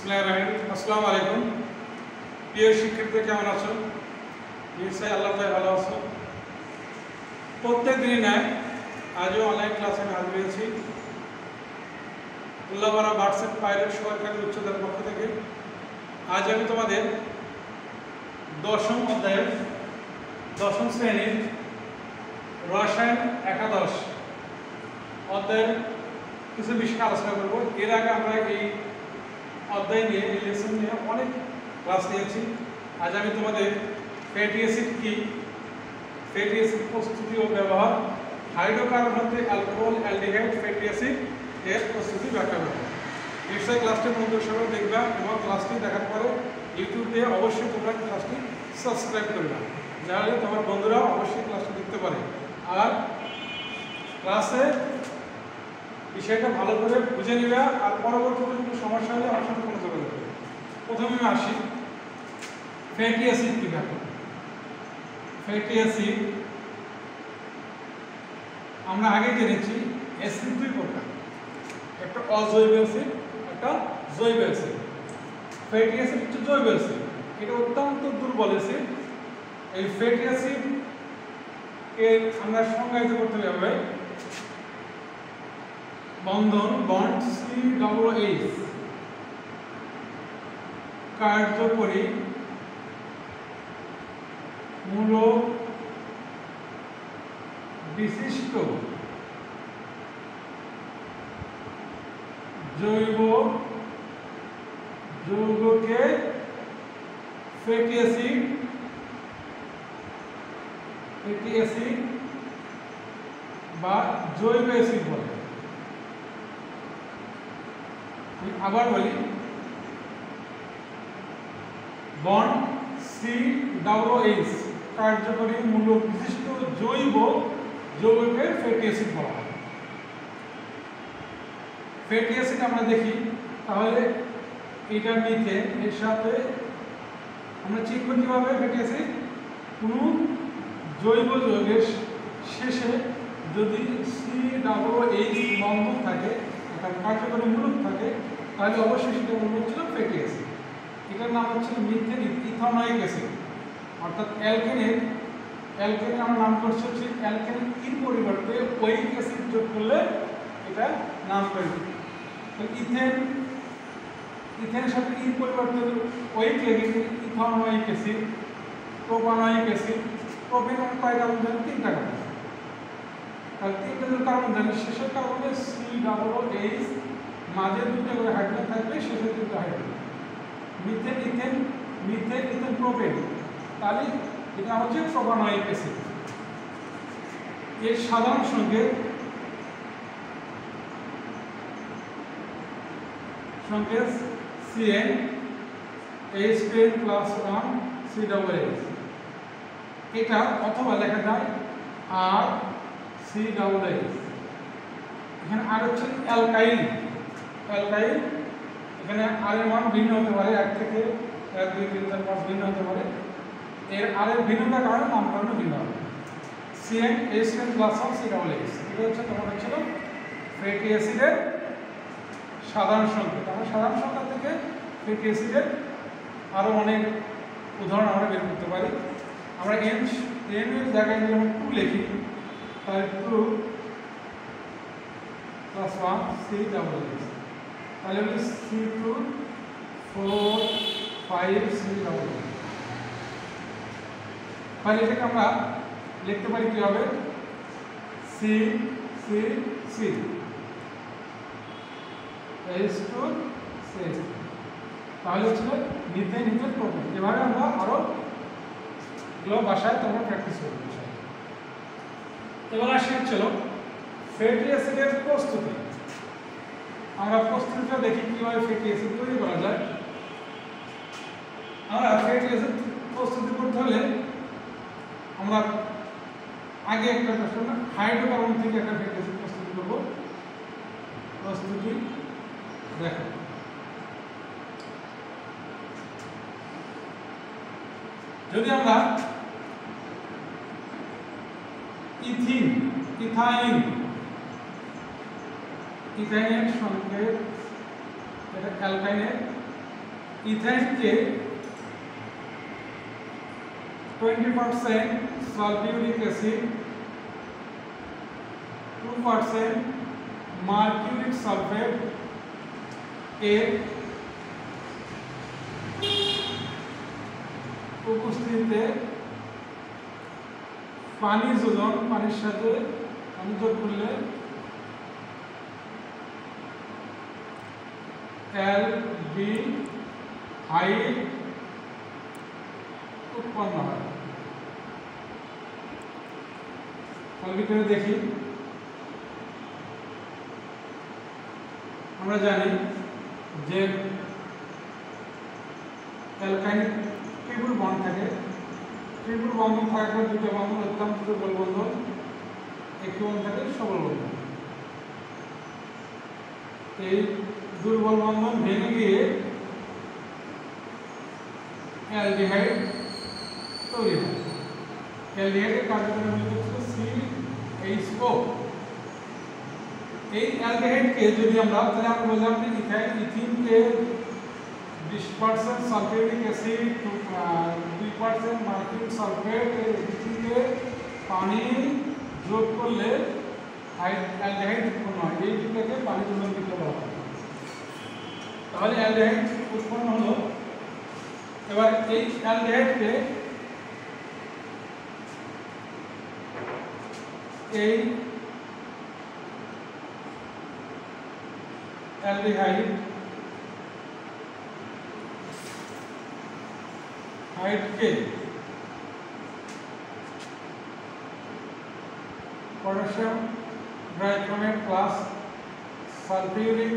আসসালামু আলাইকুম প্রিয় শিক্ষার্থীরা, কেমন আছো? নিশ্চয়ই আল্লাহ তাআলা ভালো আছো। প্রত্যেক দিনই নয়, আজও অনলাইন ক্লাসে আমি হাজির হয়েছি উল্লাপাড়া হোয়াটসঅ্যাপ পাইলট সরকারি উচ্চতর পক্ষ থেকে। আজ আমি তোমাদের দশম শ্রেণীর রসায়ন একাদশ অধ্যায়ের কিছু বিষয় আলোচনা করব। এর আগে আমরা এই অধ্যায় নিয়ে, এই লেসন নিয়ে অনেক ক্লাস নিয়েছি। আজ আমি তোমাদের ফ্যাটি অ্যাসিড কি, ফ্যাটি অ্যাসিড প্রস্তুতি ও ব্যবহার, হাইড্রোকার্বন হতে অ্যালকোহল, অ্যালডিহাইড, ফ্যাটি অ্যাসিড এর প্রস্তুতি ব্যাখ্যা করব। নিশ্চয়ই ক্লাসটি মনোযোগ সহকারে দেখবা এবং ক্লাসটি দেখার পরে ইউটিউবে অবশ্যই তোমরা ক্লাসটি সাবস্ক্রাইব করবে, যাহলে তোমার বন্ধুরাও অবশ্যই ক্লাসটি দেখতে পারে আর ক্লাসে বিষয়টা ভালো করে বুঝে নিবে। আর পরবর্তীতে কোনো সমস্যা হলে আমার সাথে কোনো যোগাযোগ করবে। প্রথমে আসি ফ্যাটি অ্যাসিড কি ব্যাপার। ফ্যাটি অ্যাসিড আমরা আগে জেনেছি অ্যাসিড দুই প্রকার, একটা অজৈব অ্যাসিড, একটা জৈব অ্যাসিড। ফ্যাটি অ্যাসিড হচ্ছে জৈব অ্যাসিড, এটা অত্যন্ত দুর্বল অ্যাসিড। এই ফ্যাটি অ্যাসিড এর আমরা সংজ্ঞায়িত করতে হবে বন্ড COOH, কার্যকরী মূলক বিশিষ্ট জৈব যৌগকে ফ্যাটি অ্যাসিড বা জৈব অ্যাসিড বলে। আবার বলি, বন্ড COOH কার্যকরী মূলক বিশিষ্ট জৈব যৌগকে ফ্যাটি অ্যাসিড বলা হয়। ফ্যাটি অ্যাসিড আমরা দেখি, তাহলে এটা মিথেন, এর সাথে আমরা চিনব কিভাবে ফ্যাটি অ্যাসিড? কোনো জৈব যৌগের শেষে যদি COOH বন্ধন থাকে, একটা কার্যকরী মূলক থাকে, তাহলে অবশ্যই সেটা মূলক হচ্ছিল ফ্যাটি অ্যাসিড। এটার নাম হচ্ছে মিথেন ইথানোয়িক অ্যাসিড, অর্থাৎ অ্যালকেনের আমরা নাম করছি হচ্ছে অ্যালকেন এর পরিবর্তে ওয়িক অ্যাসিড যোগ করলে এটা নাম করে ইথেনের সাথে এর পরিবর্তে ওয়িক লেগে ethanoic acid, propanoic acid. Propane কয়টা কার্বন জানি? 3টা কার্বন। তাহলে 3টা যদি কার্বন জানি, শেষের কার্বনে COOH, মাঝে 2টা করে হাইড্রোজেন থাকবে, শেষে 3টা হাইড্রোজেন। মিথেন প্রোপেন, তাহলে এটা হচ্ছে প্রোপানোয়িক অ্যাসিড। এর সাধারণ সংকেত CN H+1 COOH। এটা অথবা লেখা যায় RCOOH। এখানে আর হচ্ছে অ্যালকাইল। এখানে আর এর মান ভিন্ন হতে পারে, 1 থেকে 1, 2, 3, 4, 5 ভিন্ন হতে পারে। এর আর এর ভিন্নতার কারণে নামকরণ ভিন্ন হবে। CN H+1 COOH, এটা হচ্ছে তোমার হচ্ছিল ফ্যাটি অ্যাসিডের সাধারণ সংকেত। আমরা সাধারণ সংখ্যা থেকে ফ্যাটি অ্যাসিডের আরও অনেক উদাহরণ আমরা বের করতে পারি। আমরা এর জায়গায় যদি আমরা 2 লিখি, তাহলে 2 + 1 COOH, তাহলে হচ্ছে C245 COOH। তাহলে এটাকে আমরা লিখতে পারি কিভাবে? C H2CH, তাহলে হচ্ছে মিথেন প্রোপেন। এভাবে আমরা আরো এগুলো বাসায় তোমরা প্র্যাকটিস করবে। এবার আসি হচ্ছিল ফ্যাটি অ্যাসিডের প্রস্তুতি। আমরা প্রস্তুতিটা দেখি কিভাবে ফ্যাটি অ্যাসিড তৈরি করা যায়। আমরা ফ্যাটি অ্যাসিড প্রস্তুতি করতে হলে আমরা আগে একটা হাইড্রোকার্বন থেকে একটা ফ্যাটি অ্যাসিড প্রস্তুতি করব। প্রস্তুতি দেখো, যদি আমরা ইথাইনের সংকেত, এটা অ্যালকাইনের ইথাইনকে 20% সালফিউরিক অ্যাসিড, 2% মার্কিউরিক সালফেট এর উপস্থিতিতে পানি যোজন, পানির সাথে পানি যোগ করলে অ্যালডিহাইড উৎপন্ন হয়। তাহলে দেখি, আমরা জানি যে অ্যালকাইন ট্রিপল বন্ড থাকে, ট্রিপল বন্ধন থাকলে দুটো বন্ধন অত্যন্ত দুর্বল বন্ধন, একটি বন্ধন থাকে সবল বন্ধন। এই দুর্বল বন্ধন ভেঙে গিয়ে অ্যালডিহাইড তৈরি হয়। অ্যালডিহাইডের কার্যকরী মূলক হচ্ছে CHO। এই অ্যালডিহাইডকে যদি আমরা, তাহলে আমরা বললাম যে ইথিনকে 20% সালফিউরিক অ্যাসিড, 2% মার্কিউরিক সালফেট, ইথিনকে পানি যোগ করলে অ্যালডিহাইড উৎপন্ন হয়। এই দুটোকে পানি যোজন বিক্রিয়া বলা হয়। তাহলে অ্যালডিহাইড উৎপন্ন হলো। এবার এই অ্যালডিহাইডকে এই অ্যালডিহাইড হাইডকে potassium dichromate plus sulphuric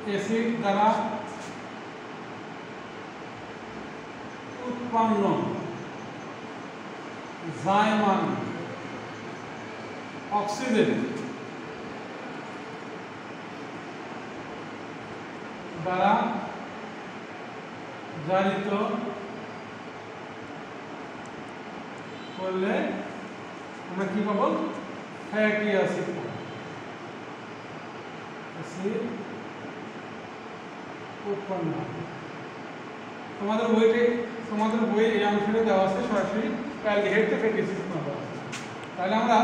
acid দ্বারা উৎপন্ন জায়মান অক্সিজেন দ্বারা জারিত করলে আমরা কি পাবো? ফ্যাটি অ্যাসিড উৎপন্ন। তোমাদের বইয়ে এই অংশটা দেওয়া আছে সরাসরি অ্যালডিহাইডকে ফ্যাটি অ্যাসিড উৎপন্ন করা। তাহলে আমরা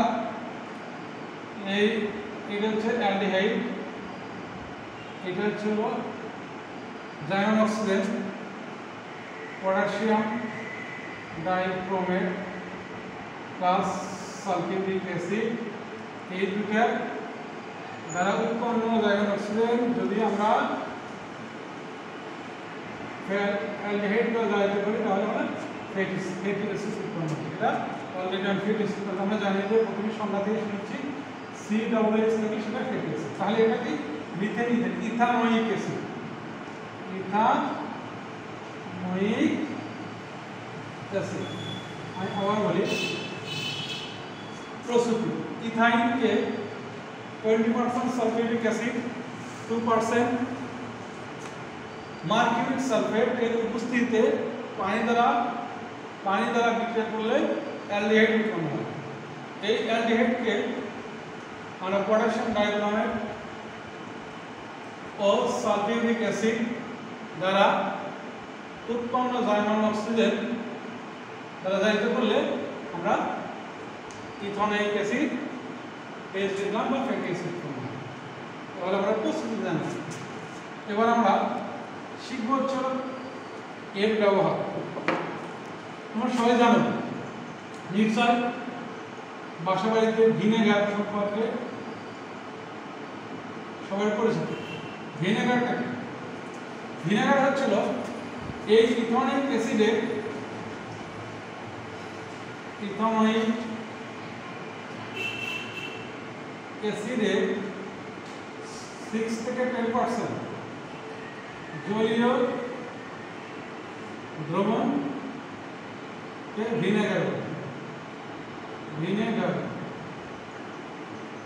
এটা হচ্ছে অ্যালডিহাইড, এটা হচ্ছে জায়ন oxygen, potassium dichromate plus sulphuric acid, এই দুটার দ্বারা উৎপন্ন জায়ন অক্সিজেন যদি আমরা অ্যালডিহাইড বা জারিত করি তাহলে আমরা ফ্যাটি অ্যাসিড উৎপন্ন করি। এটা অলরেডি ফ্যাটি অ্যাসিড আমরা জানি যে প্রথমে সংজ্ঞা থেকে শুনেছি COOH থেকে সেটা ফ্যাটি অ্যাসিড। তাহলে এটা কি? Ethanoic acid. Ethanoic acid. আমি আবার বলি, প্রস্তুতি। ইথাইনকে 20% সালফিউরিক অ্যাসিড, 2% মার্কিউরিক সালফেট এর উপস্থিতিতে পানি দ্বারা বিক্রিয়া করলে অ্যালডিহাইড উৎপন্ন হয়। এই অ্যালডিহাইডকে আমরা পটাশিয়াম ডাইক্রোমেট ও সালফিউরিক অ্যাসিড দ্বারা উৎপন্ন জায়মান অক্সিজেন দ্বারা জারিত করলে আমরা ইথানোয়িক অ্যাসিড পেয়ে দিলাম বা ফ্যাটি অ্যাসিড উৎপন্ন হয়। তাহলে আমরা প্রস্তুতি জানি। এবার আমরা শিখব হচ্ছে এর ব্যবহার। তোমরা সবাই জানো নিশ্চয় বাসা বাড়িতে ভিনেগার সম্পর্কে সবাই পরিচিত। ভিনেগারটা কি? ভিনেগার হচ্ছিল এই ইথানোয়িক অ্যাসিডে 6 থেকে 10% জলীয় দ্রবণ ভিনেগার।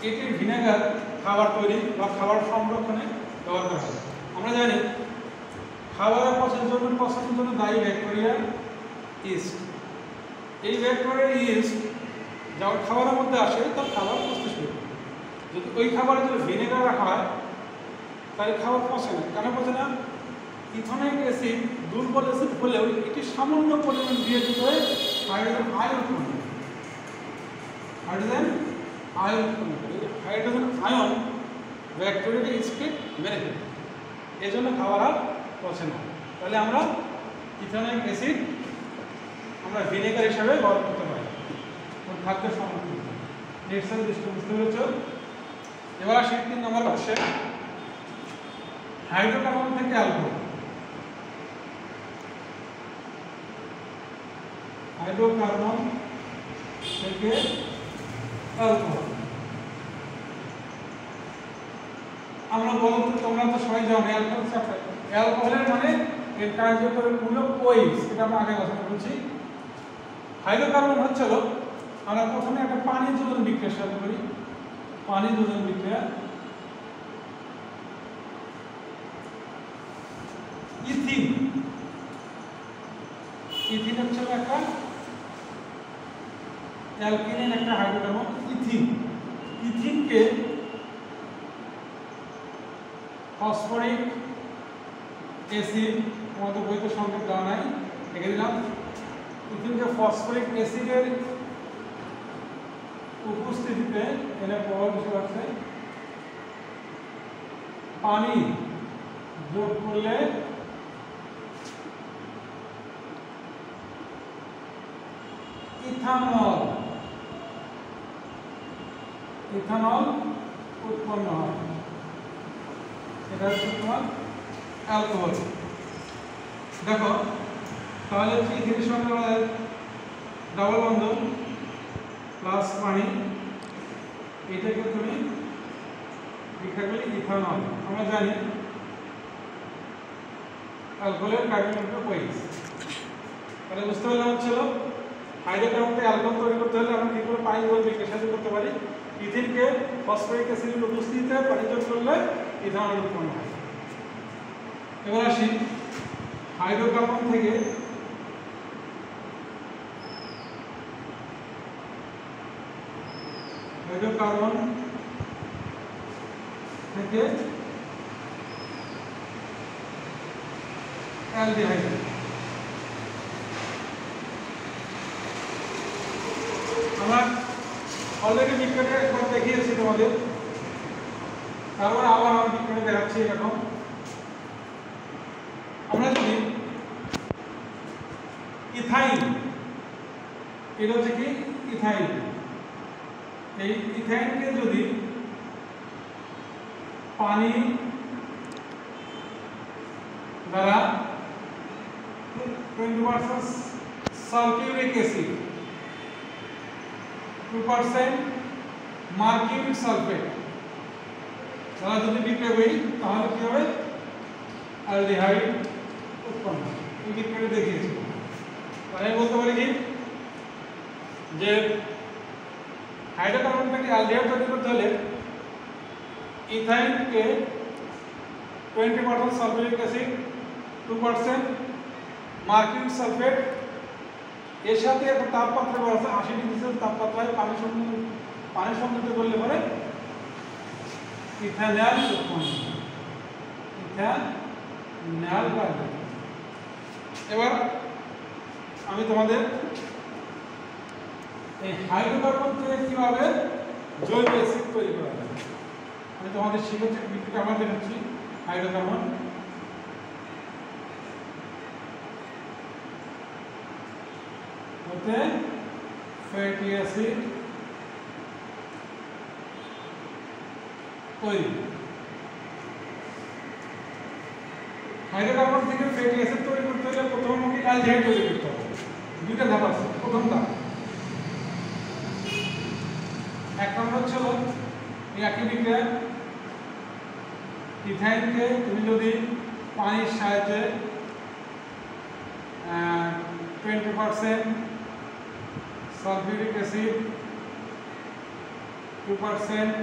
এটি ভিনেগার খাবার তৈরি বা খাবার সংরক্ষণে ব্যবহার করা হয়। আমরা জানি খাবারের পচনের জন্য দায়ী ব্যাকটেরিয়া ইস্ট। এই ব্যাকটেরিয়া ইস্ট যখন খাবারের মধ্যে আসে তার খাবার পচতে শুরু করে। যদি ওই খাবারে যদি ভিনেগার রাখা হয় তাহলে খাবার পচে না। কেন পচে না? ইথানোয়িক অ্যাসিড দুর্বল অ্যাসিড হলেও এটি সামান্য পরিমাণ দিয়ে দিতে হয় হাইড্রোজেন আয়ন উৎপন্ন করে। হাইড্রোজেন আয়ন উৎপন্ন করে। হাইড্রোজেন আয়ন ব্যাকটেরিয়াকে স্পিড মেরে ফেলে, এই জন্য খাবার আর পচে না। তাহলে আমরা ইথানোয়িক অ্যাসিড আমরা ভিনেগার হিসাবে ব্যবহার করতে পারি খাদ্য সামগ্রী। নেক্সট বুঝতে পেরেছ? এবার আসি 3 নম্বর কোশ্চেন, হাইড্রোকার্বন থেকে অ্যালকোহল। হাইড্রোকার্বন থেকে অ্যালকোহল আমরা বলতে, তোমরা তো সবাই জানো অ্যালকোহল চ্যাপ্টার। অ্যালকোহলের মানে এর কার্যকরী মূলক OH, এটা আমরা আগে আলোচনা করেছি। হাইড্রোকার্বন হচ্ছে আমরা প্রথমে একটা পানি যোজন বিক্রিয়া শুরু করি। পানি যোজন বিক্রিয়া, ইথিন। ইথিন হচ্ছে একটা অ্যালকিনের একটা হাইড্রোকার্বন ইথিন। ইথিনকে ফসফরিক অ্যাসিড, আমাদের বইতে সংকেত দেওয়া নাই, লিখে দিলাম। ইথিনকে ফসফরিক অ্যাসিডের উপস্থিতিতে এর প্রভাব হিসেবে আছে পানি যোগ করলে ইথানল, ইথানল উৎপন্ন হয়। এটা হচ্ছে তোমার অ্যালকোহল। দেখো তাহলে হচ্ছে ইথিনের সঙ্গে ডাবল বন্ধন প্লাস পানি, এটাকে তুমি লিখে গেলে ইথানল। আমরা জানি অ্যালকোহলের কার্বন OH। তাহলে বুঝতে পারলাম হচ্ছিল হাইড্রোকার্বন থেকে অ্যালকোহল তৈরি করতে হলে আমরা কি করে পানি যোগ বিক্রিয়া সাথে করতে পারি। ইথিনকে ফসফরিক অ্যাসিডের উপস্থিতিতে পানি যোগ করলে ইথানল উৎপন্ন হয়। এবার আসি হাইড্রোকার্বন থেকে হাইড্রোকার্বন থেকে অ্যালডিহাইড। আমরা অলরেডি বিক্রিয়াটা একবার দেখিয়েছি তোমাদের, তারপরে আবার আমি বিক্রিয়া দেখাচ্ছি এরকম। আমরা যদি ইথাইন, এটা হচ্ছে কি ইথাইন, এই ইথাইনকে যদি পানি দ্বারা 20% সালফিউরিক অ্যাসিড, 2% মার্কিউরিক সালফেট দ্বারা যদি বিক্রিয়া করি তাহলে কি হবে, অ্যালডিহাইড উৎপন্ন। এই বিক্রিয়াটা দেখিয়েছি। তাহলে বলতে পারি কি যে হাইড্রোকার্বন থেকে অ্যালডিহাইড তৈরি করতে হলে ইথাইনকে 20% সালফিউরিক অ্যাসিড, 2% মার্কিউরিক সালফেট, এর সাথে একটা তাপমাত্রা ব্যবস্থা 80 ডিগ্রি সেলসিয়াস তাপমাত্রায় পানি সংযুক্ত করলে পরে ইথানল উৎপন্ন। ইথানল পাবে। এবার আমি তোমাদের এই হাইড্রোকার্বন থেকে কিভাবে জৈব অ্যাসিড তৈরি করা যায় আমি তোমাদের শিখেছি, বিক্রিয়া আমার দেখাচ্ছি। হাইড্রোকার্বন হতে ফ্যাটি অ্যাসিড তৈরি। হাইড্রোকার্বন থেকে ফ্যাটি অ্যাসিড তৈরি করতে হলে প্রথম আমাকে অ্যালডিহাইড তৈরি করতে হবে। দুইটা ধাপ আছে। প্রথম ধাপ, এক নম্বর হচ্ছে এই একই বিক্রিয়া ইথাইনকে তুমি যদি পানির সাহায্যে 20% sulphuric acid, 2%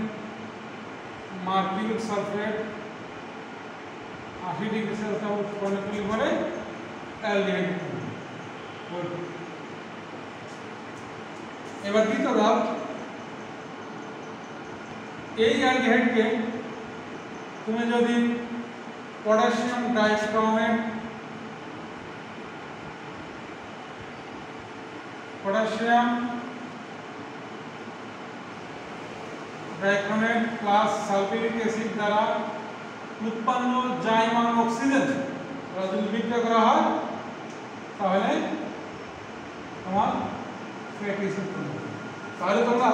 mercuric sulphate 80 degree Celsius উৎপন্ন করলে পরে অ্যালডিহাইড। এবার দ্বিতীয় ধাপ, এই অ্যালডিহাইডকে তুমি যদি potassium dichromate plus sulphuric acid দ্বারা উৎপন্ন জাইমান অক্সিজেন যদি বিক্রিয়া করা হয় তাহলে তোমার ফ্যাটি অ্যাসিড তৈরি হবে। তাহলে তোমরা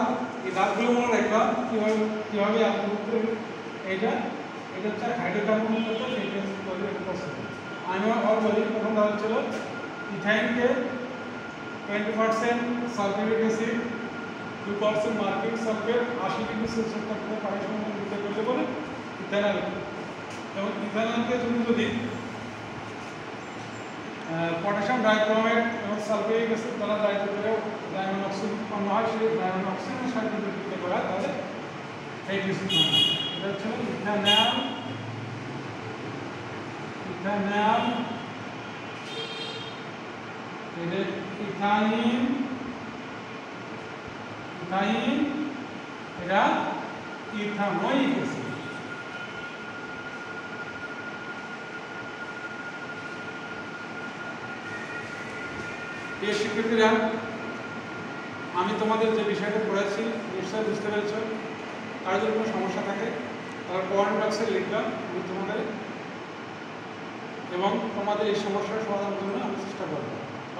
এই দাগগুলো মনে রাখবা কিভাবে এটা হচ্ছে হাইড্রোকার্বন হচ্ছে ফ্যাটি অ্যাসিড তৈরি একটা প্রসেস। আমি অলরেডি প্রথম দাগ ছিল ইথাইনকে 20% sulphuric acid 2% marking sulphate 80 degree Celsius তাপমাত্রায় পানির সঙ্গে বিক্রিয়া করলে বলে ইথানল, এবং ইথানলকে তুমি যদি পটাশিয়াম ডাইক্রোমেট এবং সালফিউরিক অ্যাসিড দ্বারা জাইত করে জাইমান অক্সিজেন উৎপন্ন হয়, সেই জাইমান অক্সিজেনের সাথে যদি বিক্রিয়া করা হয় তাহলে ফ্যাটি অ্যাসিড তৈরি হয়। এটা হচ্ছে ইথানল ইথাইন এটা ইথানোয়িক অ্যাসিড। এই শিক্ষার্থীরা আমি তোমাদের যে বিষয়টা পড়াচ্ছি নিশ্চয়ই বুঝতে পেরেছ। আর যদি কোনো সমস্যা থাকে তাহলে কমেন্ট বক্সে লিখলাম আমি তোমাদের, এবং তোমাদের এই সমস্যার সমাধান জন্য আমি চেষ্টা করব।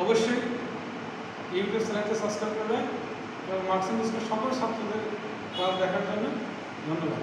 অবশ্যই ইউটিউব চ্যানেলটি সাবস্ক্রাইব করবে এবং মার্কস ইন স্কুল সকল ছাত্রদের ক্লাস দেখার জন্য ধন্যবাদ।